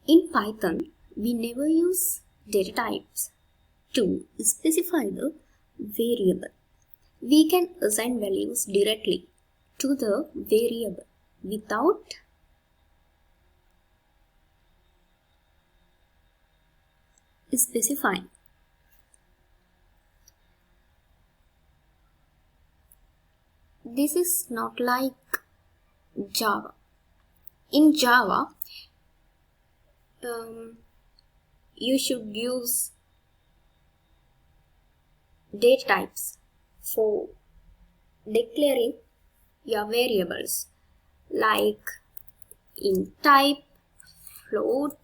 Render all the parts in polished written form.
In Python, we never use data types to specify the variable. We can assign values directly to the variable without specifying. This is not like Java. In Java, you should use data types for declaring your variables like int type, float,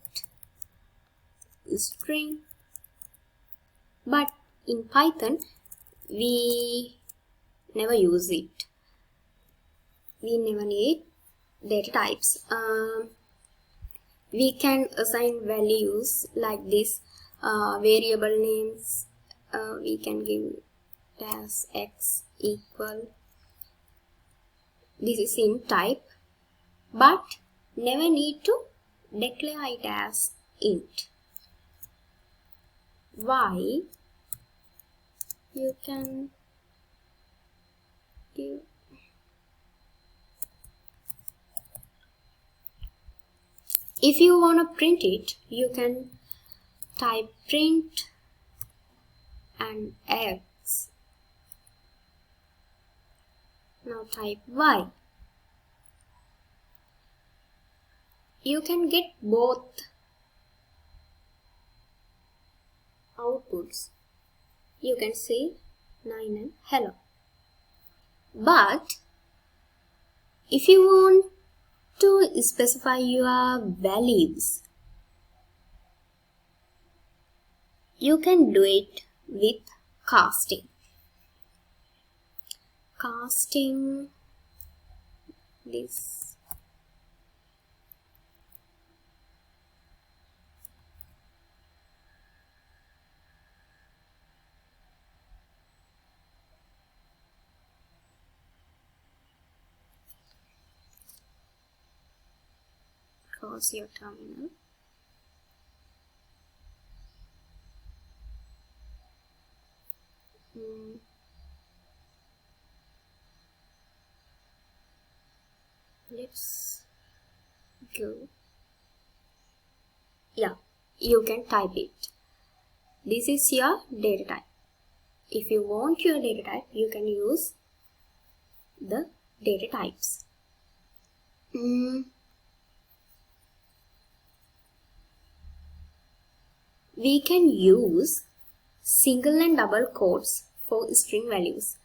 string. But in Python, we never use it. We never need data types. We can assign values like this, variable names. We can give it as x equal. This is int type, but never need to declare it as int. Y, you can give if you want to print it, you can type print and x. Now type y. You can get both outputs. You can say 9 and hello. But if you want to specify your values, you can do it with casting. Casting this. Close your terminal. Let's go. Yeah, you can type it. This is your data type. If you want your data type, you can use the data types. We can use single and double quotes for string values.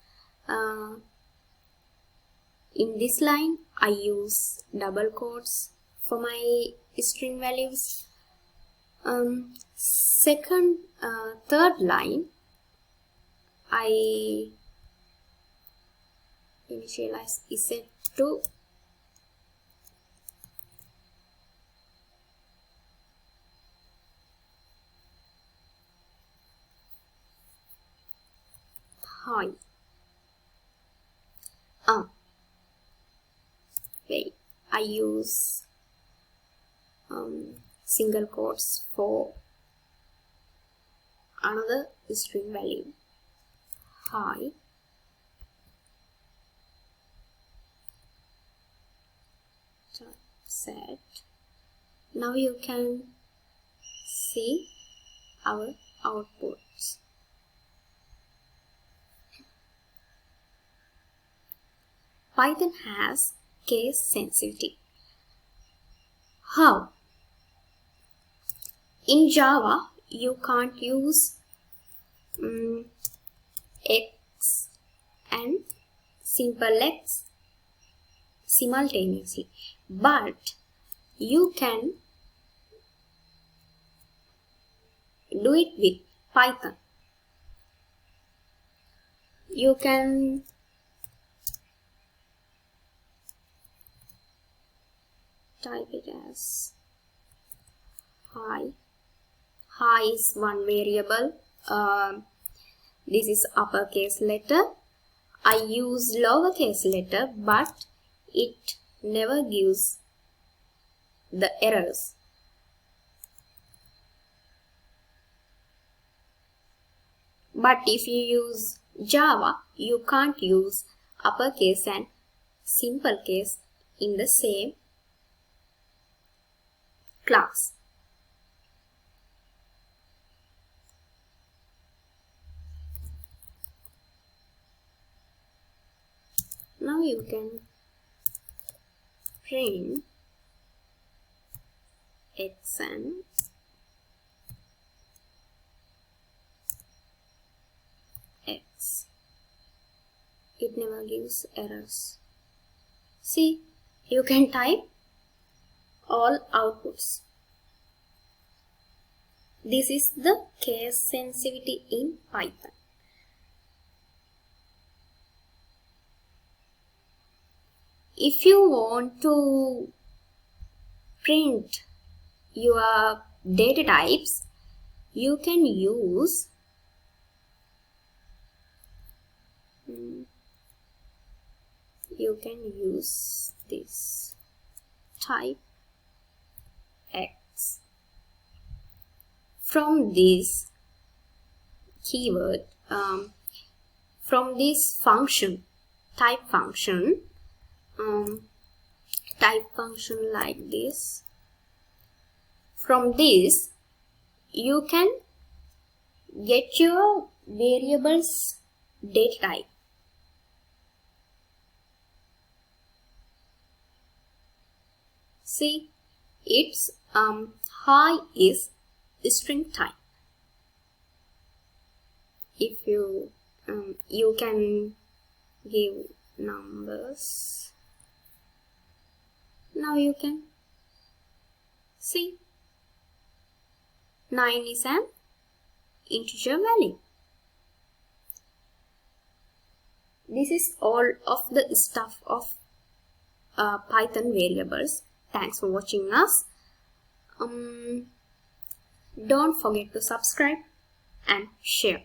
In this line, I use double quotes for my string values. Third line, I initialize is set to hi. Wait, I use single quotes for another string value. Hi. Set. Now you can see our outputs. Python has case sensitivity. How? In Java, you can't use x and simple x simultaneously, but you can do it with Python. You can type it as hi. Hi is one variable. This is uppercase letter. I use lowercase letter, but it never gives the errors. But if you use Java, you can't use uppercase and simple case in the same class. Now you can print x and x. It never gives errors. See, you can type all outputs. This is the case sensitivity in Python. If you want to print your data types, you can use this type x. From this keyword, from this function, type function like this, from this you can get your variables data type. See, its high is string type. If you you can give numbers. Now you can see 9 is an integer value. This is all of the stuff of Python variables. Thanks for watching us. Don't forget to subscribe and share.